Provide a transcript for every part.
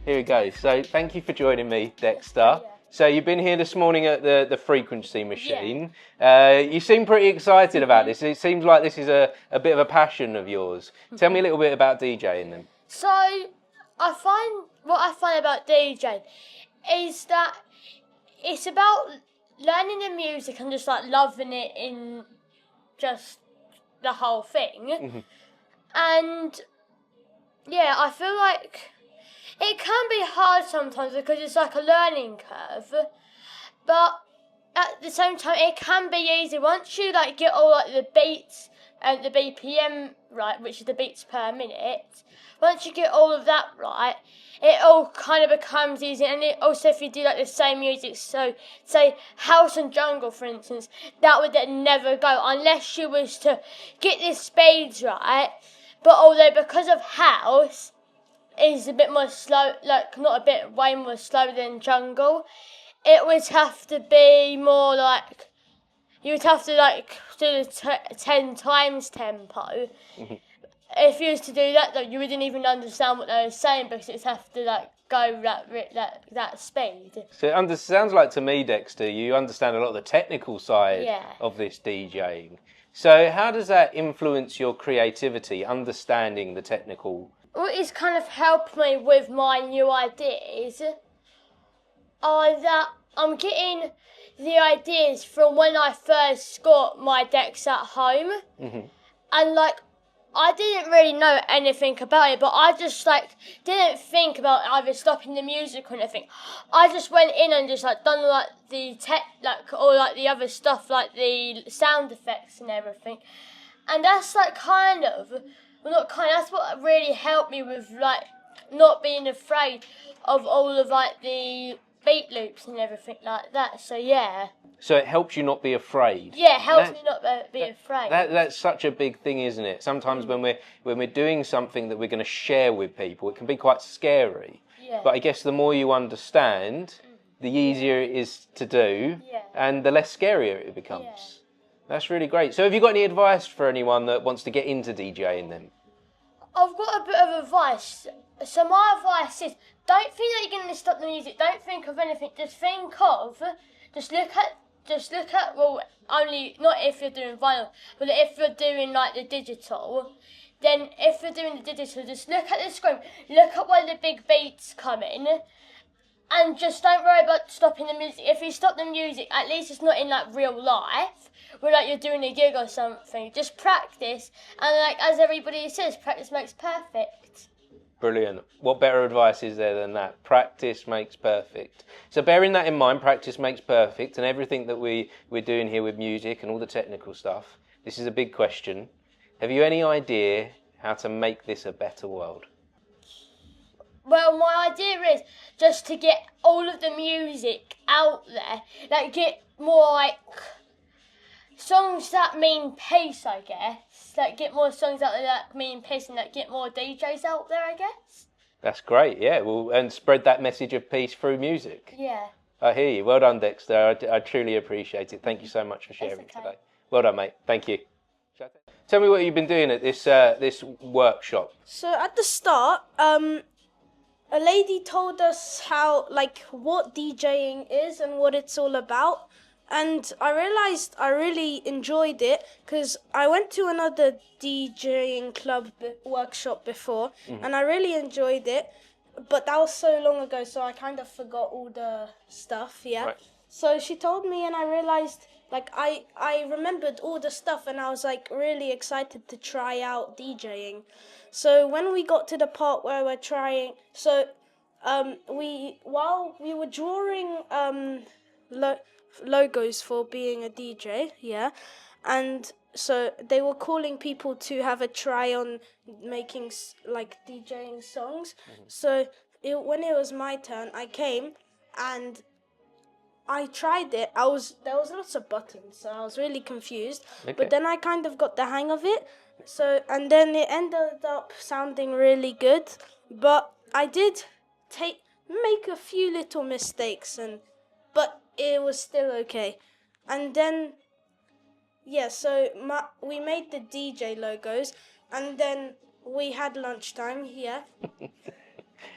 Here we go. So thank you for joining me, Dexter. Yeah. So you've been here this morning at the frequency machine. You seem pretty excited about this. It seems like this is a bit of a passion of yours. Tell me a little bit about DJing then. So, what I find about DJing is that it's about learning the music and just like loving it in just the whole thing. And yeah, I feel like it can be hard sometimes because it's like a learning curve, but at the same time it can be easy once you like get all like the beats and the BPM right, which is the beats per minute. Once you get all of that right, it all kind of becomes easy. And it also, if you do like the same music, so say house and jungle for instance, that would then never go unless you was to get the speeds right. But although because of house is a bit more slow, like not a bit, way more slow than jungle, it would have to be more like, you would have to like do the 10 times tempo. If you was to do that though, you wouldn't even understand what they were saying because it's have to like go that speed. So it sounds like to me, Dexter, you understand a lot of the technical side of this DJing. So how does that influence your creativity, understanding the technical? What has kind of helped me with my new ideas are that I'm getting the ideas from when I first got my decks at home. And like, I didn't really know anything about it, but I just like didn't think about either stopping the music or anything. I just went in and just like done like the all like the other stuff, like the sound effects and everything. And that's like that's what really helped me with like not being afraid of all of like the beat loops and everything like that. So yeah. So it helps you not be afraid. Yeah, it helps me not be afraid. That's such a big thing, isn't it? Sometimes when we're doing something that we're going to share with people, it can be quite scary. Yeah. But I guess the more you understand, the easier it is to do, and the less scarier it becomes. Yeah. That's really great. So have you got any advice for anyone that wants to get into DJing then? I've got a bit of advice. So my advice is, don't think that you're going to stop the music. Don't think of anything. Just look at, well, only, not if you're doing vinyl, but if you're doing like the digital, then if you're doing the digital, just look at the screen, look at where the big beats come in, and just don't worry about stopping the music. If you stop the music, at least it's not in like real life, where like you're doing a gig or something. Just practice, and like as everybody says, practice makes perfect. Brilliant. What better advice is there than that? Practice makes perfect. So bearing that in mind, practice makes perfect, and everything that we're doing here with music and all the technical stuff, this is a big question. Have you any idea how to make this a better world? Well, my idea is just to get all of the music out there, like get more like songs that mean peace, I guess. Like get more songs out there that mean peace and like get more DJs out there, I guess. That's great, yeah. Well, and spread that message of peace through music. Yeah. I hear you. Well done, Dexter. I truly appreciate it. Thank you so much for sharing today. Well done, mate. Thank you. Tell me what you've been doing at this workshop. So at the start, a lady told us what DJing is and what it's all about. And I realised I really enjoyed it because I went to another DJing club workshop before and I really enjoyed it. But that was so long ago, so I kind of forgot all the stuff, Right. So she told me and I realised, I remembered all the stuff and I was, really excited to try out DJing. So when we got to the part where we're trying... while we were drawing... logos for being a DJ, and so they were calling people to have a try on making DJing songs. So when it was my turn, I came and I tried it. There was lots of buttons, so I was really confused. Okay. But then I kind of got the hang of it. So and then it ended up sounding really good. But I did make a few little mistakes but it was still okay. And then, so we made the DJ logos, and then we had lunchtime,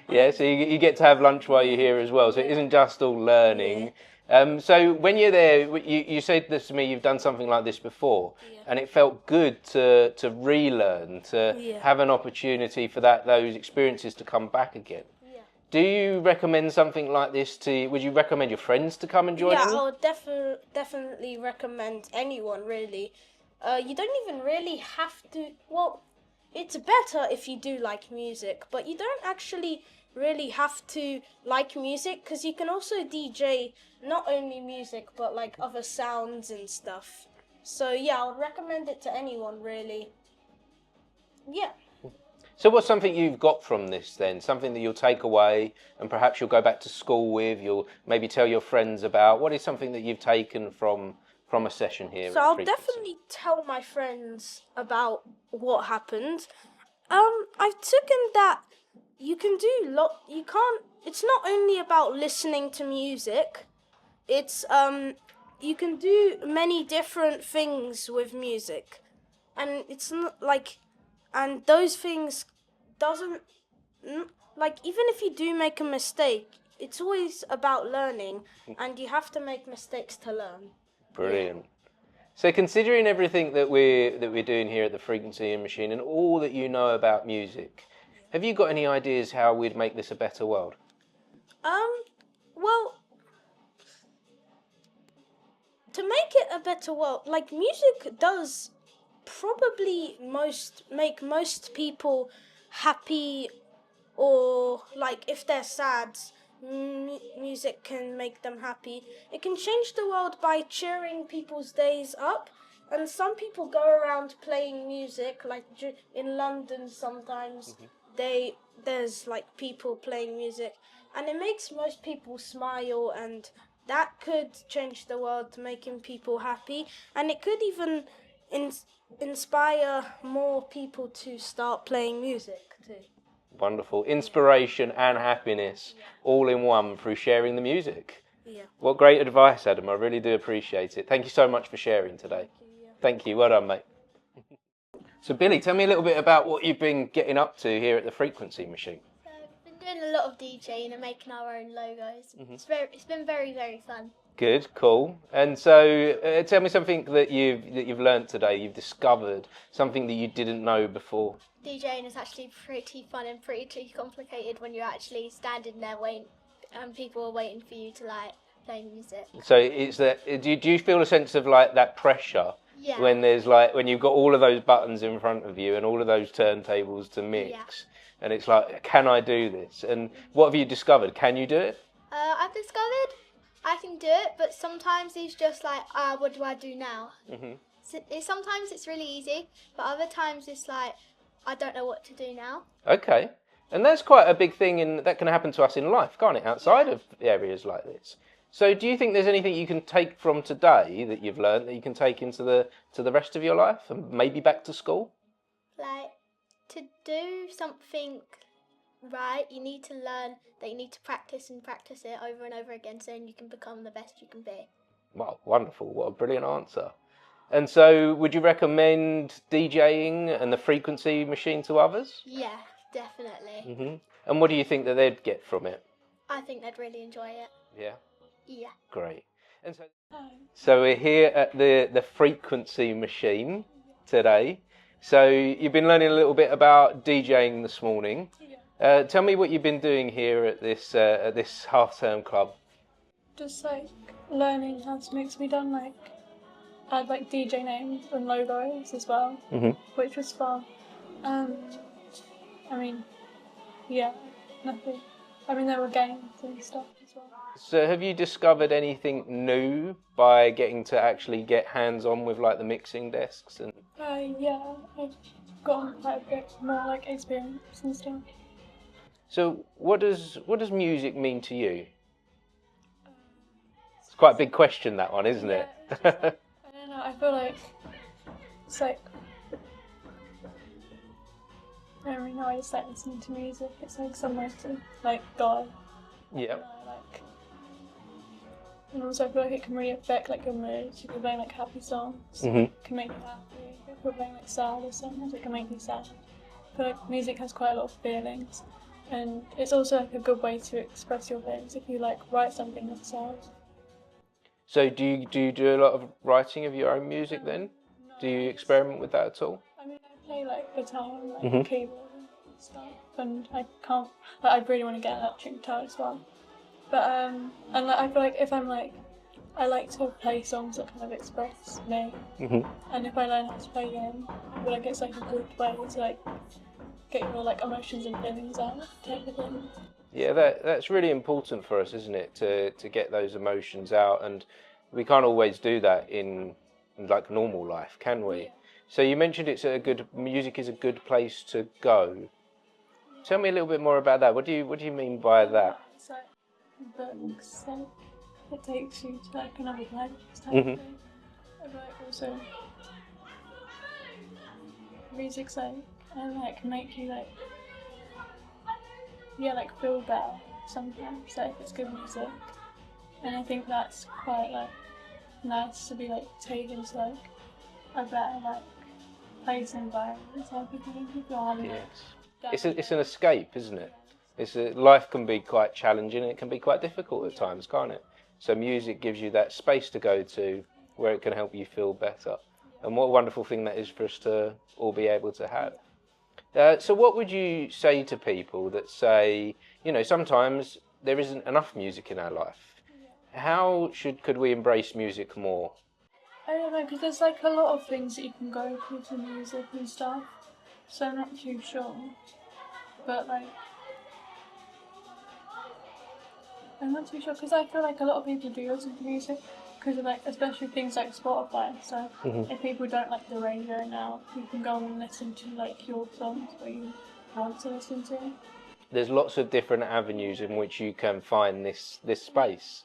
Yeah, so you get to have lunch while you're here as well. So it isn't just all learning. So when you're there, you said this to me, you've done something like this before, and it felt good to relearn, to have an opportunity for those experiences to come back again. Yeah. Do you recommend something like this would you recommend your friends to come and join in? Yeah, I would definitely recommend anyone, really. You don't even really have to, well, it's better if you do like music, but you don't actually really have to like music, because you can also DJ not only music, but like other sounds and stuff. So yeah, I would recommend it to anyone, really. Yeah. So what's something you've got from this then? Something that you'll take away and perhaps you'll go back to school with, you'll maybe tell your friends about. What is something that you've taken from a session here? So I'll definitely tell my friends about what happened. I've taken that you can do it's not only about listening to music. It's you can do many different things with music. And it's not like, and those things doesn't, like, even if you do make a mistake, it's always about learning, and you have to make mistakes to learn. Brilliant. So considering everything that we're doing here at the Frequency Machine and all that you know about music, have you got any ideas how we'd make this a better world? Well, to make it a better world, like, music does probably make most people happy, or like if they're sad, music can make them happy. It can change the world by cheering people's days up, and some people go around playing music, like in London sometimes there's like people playing music, and it makes most people smile, and that could change the world, making people happy, and it could even inspire more people to start playing music too. Wonderful. Inspiration and happiness all in one through sharing the music. Yeah. What great advice, Adam. I really do appreciate it. Thank you so much for sharing today. Thank you. Well done, mate. So, Billy, tell me a little bit about what you've been getting up to here at the Frequency Machine. So I've been doing a lot of DJing and making our own logos. It's been very, very fun. Good, cool. And so, tell me something that you've learnt today. You've discovered something that you didn't know before. DJing is actually pretty fun and pretty complicated when you're actually standing there waiting, and people are waiting for you to like play music. So, it's that. Do you feel a sense of like that pressure? Yeah. When when you've got all of those buttons in front of you and all of those turntables to mix, and it's like, can I do this? And what have you discovered? Can you do it? I've discovered I can do it, but sometimes it's just like, what do I do now? So sometimes it's really easy, but other times it's like, I don't know what to do now. Okay. And that's quite a big thing that can happen to us in life, can't it? Outside of areas like this. So do you think there's anything you can take from today that you've learned that you can take into the rest of your life and maybe back to school? Like, to do something right, you need to learn that you need to practice and practice it over and over again so you can become the best you can be. Wow, wonderful. What a brilliant answer. And so would you recommend DJing and the Frequency Machine to others? Yeah, definitely. Mm-hmm. And what do you think that they'd get from it? I think they'd really enjoy it. Yeah? Yeah. Great. And so we're here at the Frequency Machine today. So you've been learning a little bit about DJing this morning. Tell me what you've been doing here at this half-term club. Just like learning how to mix. We done like add like DJ names and logos as well, which was fun. I mean, yeah, nothing. I mean, there were games and stuff as well. So have you discovered anything new by getting to actually get hands-on with like the mixing desks? And yeah, I've gotten quite a bit more like experience and stuff. So what does music mean to you? It's quite a big question, that one, isn't it? Just, like, I don't know, I feel like it's like, I don't really know, I just like listening to music. It's like somewhere to like go. Yeah. Like, and also I feel like it can really affect like your mood. If you're playing like happy songs, it can make you happy. If you're playing like sadder songs, it can make you sad. I feel like music has quite a lot of feelings, And it's also like a good way to express your feelings if you like write something yourself. So do you do a lot of writing of your own music then? Do you experiment with that at all? I mean, I play like guitar and like Mhm. keyboard and stuff, and I can't. Like, I really want to get an electric guitar as well. But and like, I feel like if I'm like, I like to play songs that kind of express me, Mhm. and if I learn how to play them, I feel like it's like a good way to like get your like emotions and feelings out, type of thing. Yeah, that's really important for us, isn't it? To get those emotions out, and we can't always do that in like normal life, can we? Yeah. So you mentioned music is a good place to go. Tell me a little bit more about that. What do you mean by that? It's like books, so it takes you to like another place type Mhm. of thing. And like also music's like and like make you like like feel better sometimes, like if it's good music. And I think that's quite like nice to be like taken to like a better like place and environment type of thing if you're having like Yes. It's an escape, isn't it? Life can be quite challenging and it can be quite difficult at times, can't it? So music gives you that space to go to where it can help you feel better. And what a wonderful thing that is for us to all be able to have. So what would you say to people that say, sometimes there isn't enough music in our life? How could we embrace music more? I don't know, because there's like a lot of things that you can go to music and stuff, so I'm not too sure. But like, I'm not too sure because I feel like a lot of people do listen to music because of like, especially things like Spotify. So if people don't like the radio now, you can go and listen to like your songs that you want to listen to. There's lots of different avenues in which you can find this space.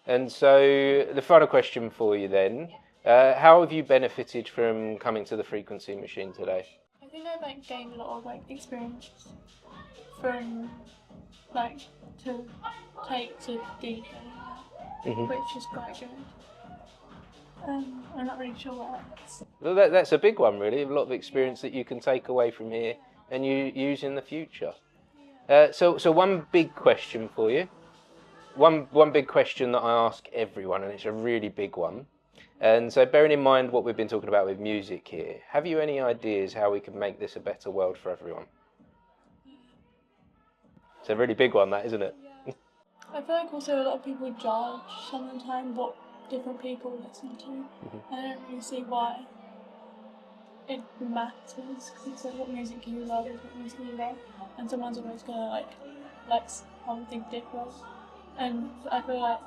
And so the final question for you then, how have you benefited from coming to the Frequency Machine today? I think I've like gained a lot of like experience from like to take to DJ, which is quite good. I'm not really sure what else. Well, that's a big one, really. A lot of experience that you can take away from here and you use in the future. So one big question for you. One big question that I ask everyone, and it's a really big one. And so bearing in mind what we've been talking about with music here, have you any ideas how we can make this a better world for everyone? It's a really big one, that, isn't it? Yeah. I feel like also a lot of people judge sometimes what different people listen to. I don't really see why it matters because it's like what music you love is what music you love, and someone's always gonna like something different. And I feel like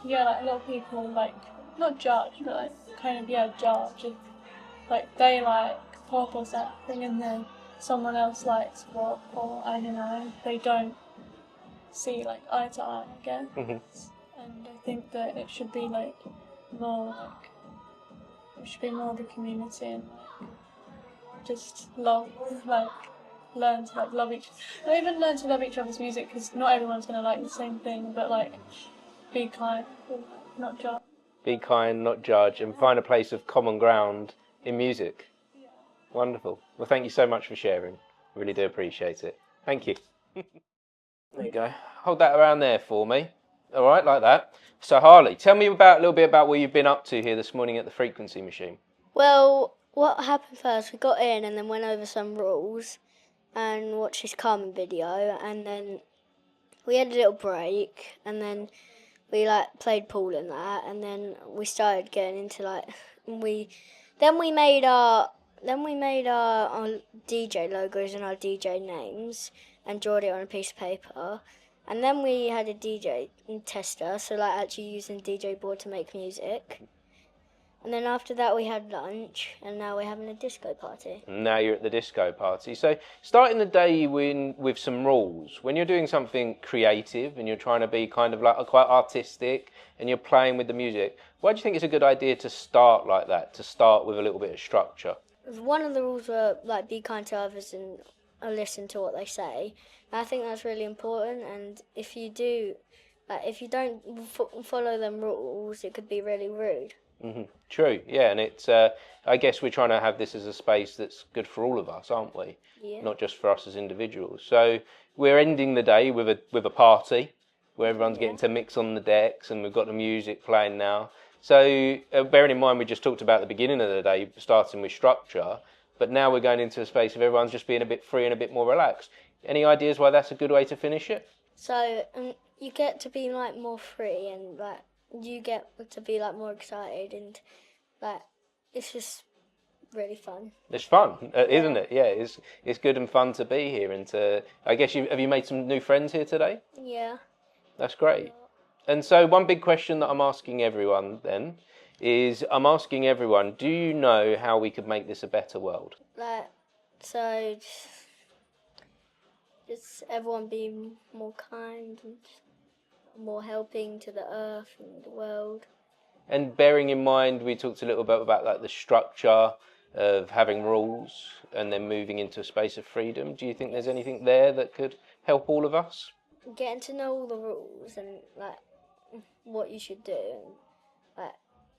like a lot of people like not judge but like kind of judge if like they like pop or something and then someone else likes pop or I don't know, they don't see like eye to eye, I guess. And I think that it should be like more like it should be more of a community and like just love like learn to like love each not even learn to love each other's music because not everyone's gonna like the same thing, but like be kind and like, not judge. Be kind, not judge, and find a place of common ground in music. Wonderful. Well, thank you so much for sharing. Really do appreciate it. Thank you. There you go. Hold that around there for me. All right, like that. So, Harley, tell me a little bit about what you've been up to here this morning at the Frequency Machine. Well, what happened first, we got in and then went over some rules and watched this Carmen video, and then we had a little break, and then we like played pool and that, and then we started getting into like we made our DJ logos and our DJ names and drawed it on a piece of paper. And then we had a DJ tester, so like actually using DJ board to make music. And then after that we had lunch, and now we're having a disco party. Now you're at the disco party. So starting the day with some rules. When you're doing something creative and you're trying to be kind of like quite artistic and you're playing with the music, why do you think it's a good idea to start like that, to start with a little bit of structure? One of the rules were like be kind to others and listen to what they say. And I think that's really important, and if you don't follow them rules, it could be really rude. True, yeah, and it's. I guess we're trying to have this as a space that's good for all of us, aren't we? Yeah. Not just for us as individuals. So we're ending the day with a party where everyone's getting to mix on the decks, and we've got the music playing now. So bearing in mind we just talked about the beginning of the day, starting with structure, but now we're going into a space of everyone's just being a bit free and a bit more relaxed. Any ideas why that's a good way to finish it? So you get to be like more free, and like you get to be like more excited, and like it's just really fun. It's fun, isn't it? Yeah, it's good and fun to be here, and to. I guess have you made some new friends here today? Yeah. That's great. And so one big question that I'm asking everyone then is, do you know how we could make this a better world? Like so, just everyone be more kind and more helping to the earth and the world. And bearing in mind, we talked a little bit about like the structure of having rules and then moving into a space of freedom. Do you think there's anything there that could help all of us? Getting to know all the rules and like what you should do, and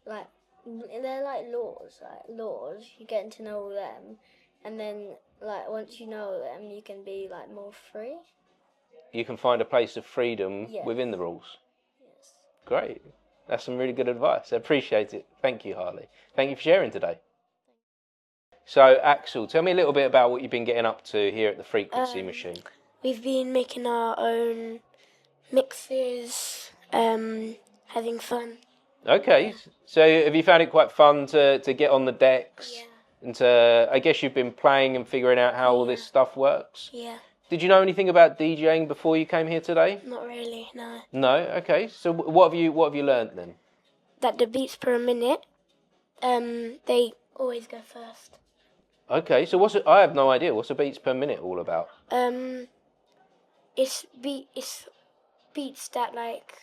like they're like laws. You're getting to know all them, and then like once you know them, you can be like more free. You can find a place of freedom Yes. within the rules. Yes. Great. That's some really good advice. I appreciate it. Thank you, Harley. Thank you for sharing today. So, Axel, tell me a little bit about what you've been getting up to here at the Frequency Machine. We've been making our own mixes, having fun. Okay, so have you found it quite fun to get on the decks? Yeah. And to, I guess you've been playing and figuring out how all this stuff works? Yeah. Did you know anything about DJing before you came here today? Not really, no. No? Okay, so what have you learned then? That the beats per minute, they always go first. Okay, so I have no idea. What's a beats per minute all about? It's beats that like.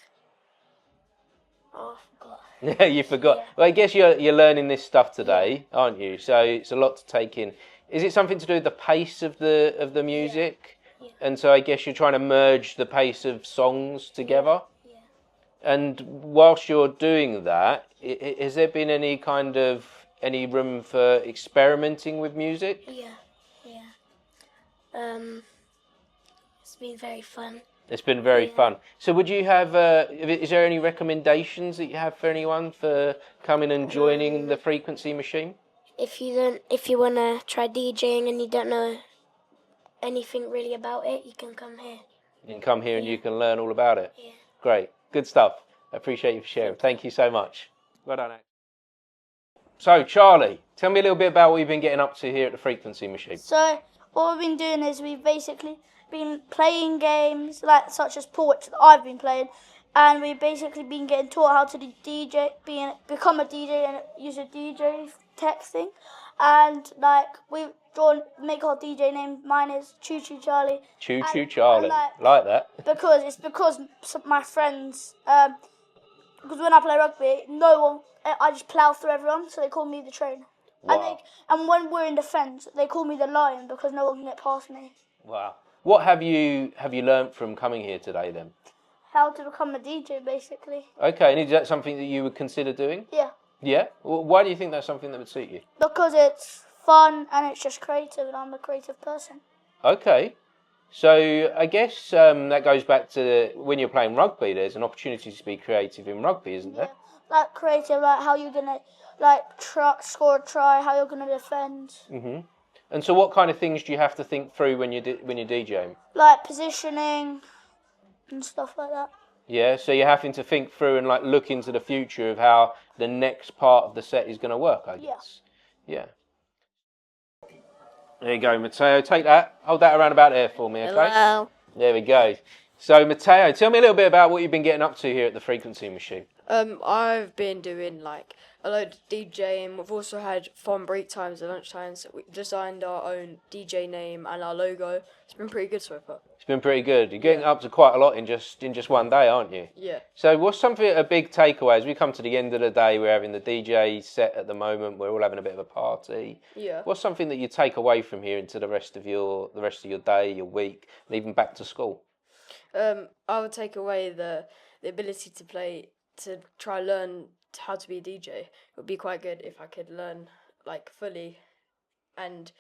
Oh, I forgot. Yeah, you forgot. Yeah. Well, I guess you're learning this stuff today, aren't you? So it's a lot to take in. Is it something to do with the pace of the music? Yeah. And so I guess you're trying to merge the pace of songs together? Yeah. And whilst you're doing that, has there been any room for experimenting with music? Yeah. It's been very fun. It's been very fun. So would you have, is there any recommendations that you have for anyone for coming and joining the Frequency Machine? If you wanna try DJing and you don't know anything really about it, you can come here. You can come here and you can learn all about it. Yeah. Great. Good stuff. I appreciate you for sharing. Thank you so much. Well done, Alex. So, Charlie, tell me a little bit about what you've been getting up to here at the Frequency Machine. So what we've been doing is we've basically been playing games like such as pool, which I've been playing, and we've basically been getting taught how to do become a DJ and use a DJ texting, and like we've make our DJ name. Mine is Choo Choo Charlie. Choo Choo Charlie. And, like that. because my friends because when I play rugby, I just plough through everyone, so they call me the trainer. Wow. And when we're in defence, they call me the lion because no one can get past me. Wow. What have you learnt from coming here today then? How to become a DJ, basically. Okay, and is that something that you would consider doing? Yeah. Yeah? Why do you think that's something that would suit you? Because it's fun and it's just creative, and I'm a creative person. Okay. So I guess that goes back to when you're playing rugby, there's an opportunity to be creative in rugby, isn't there? Like creative, like how you're gonna score a try, how you're gonna defend. Mhm. And so, what kind of things do you have to think through when you're DJing? Like positioning and stuff like that. Yeah. So you're having to think through and like look into the future of how the next part of the set is going to work, I guess. Yeah. There you go, Matteo. Take that. Hold that around about there for me, okay? Hello. There we go. So, Matteo, tell me a little bit about what you've been getting up to here at the Frequency Machine. I've been doing like a load of DJing. We've also had fun break times and lunch times. We designed our own DJ name and our logo. It's been pretty good so far. It's been pretty good. You're getting up to quite a lot in just one day, aren't you? Yeah. So what's a big takeaway as we come to the end of the day? We're having the DJ set at the moment. We're all having a bit of a party. Yeah. What's something that you take away from here into the rest of your day, your week, and even back to school? I would take away the ability to try learn how to be a DJ, it would be quite good if I could learn like fully, and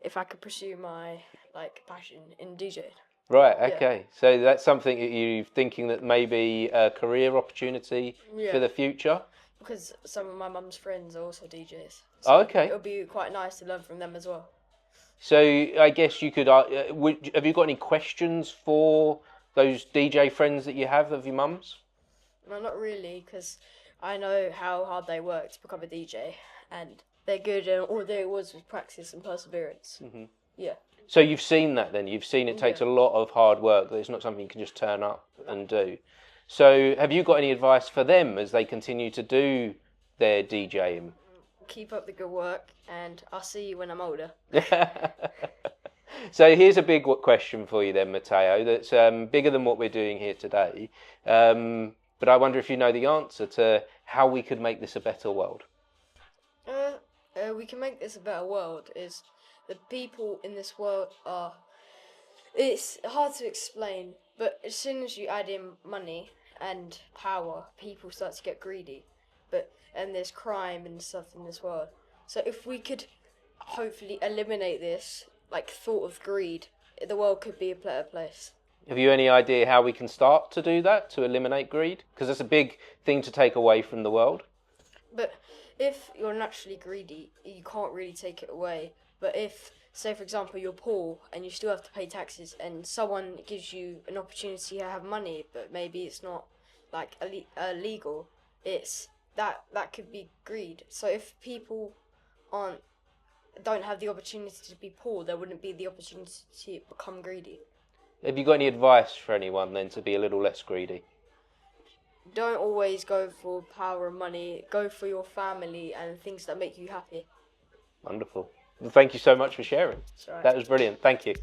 if I could pursue my like passion in DJing. Right, Yeah. okay. So that's something that you're thinking that maybe a career opportunity Yeah. for the future? Because some of my mum's friends are also DJs. Oh, okay. It would be quite nice to learn from them as well. So I guess you could, have you got any questions for those DJ friends that you have of your mum's? No, not really, because I know how hard they work to become a DJ, and they're good, and all there was practice and perseverance. Mm-hmm. Yeah. So you've seen that then? You've seen it takes a lot of hard work, that it's not something you can just turn up and do. So have you got any advice for them as they continue to do their DJing? Keep up the good work, and I'll see you when I'm older. So here's a big question for you then, Matteo, that's bigger than what we're doing here today. But I wonder if you know the answer to how we could make this a better world. We can make this a better world is the people in this world are... It's hard to explain, but as soon as you add in money and power, people start to get greedy. And there's crime and stuff in this world. So if we could hopefully eliminate this, like, thought of greed, the world could be a better place. Have you any idea how we can start to do that, to eliminate greed? Because it's a big thing to take away from the world. But if you're naturally greedy, you can't really take it away. But if, say for example, you're poor and you still have to pay taxes, and someone gives you an opportunity to have money, but maybe it's not like illegal, it's that could be greed. So if people don't have the opportunity to be poor, there wouldn't be the opportunity to become greedy. Have you got any advice for anyone then to be a little less greedy? Don't always go for power and money. Go for your family and things that make you happy. Wonderful. Well, thank you so much for sharing. That's right. That was brilliant. Thank you.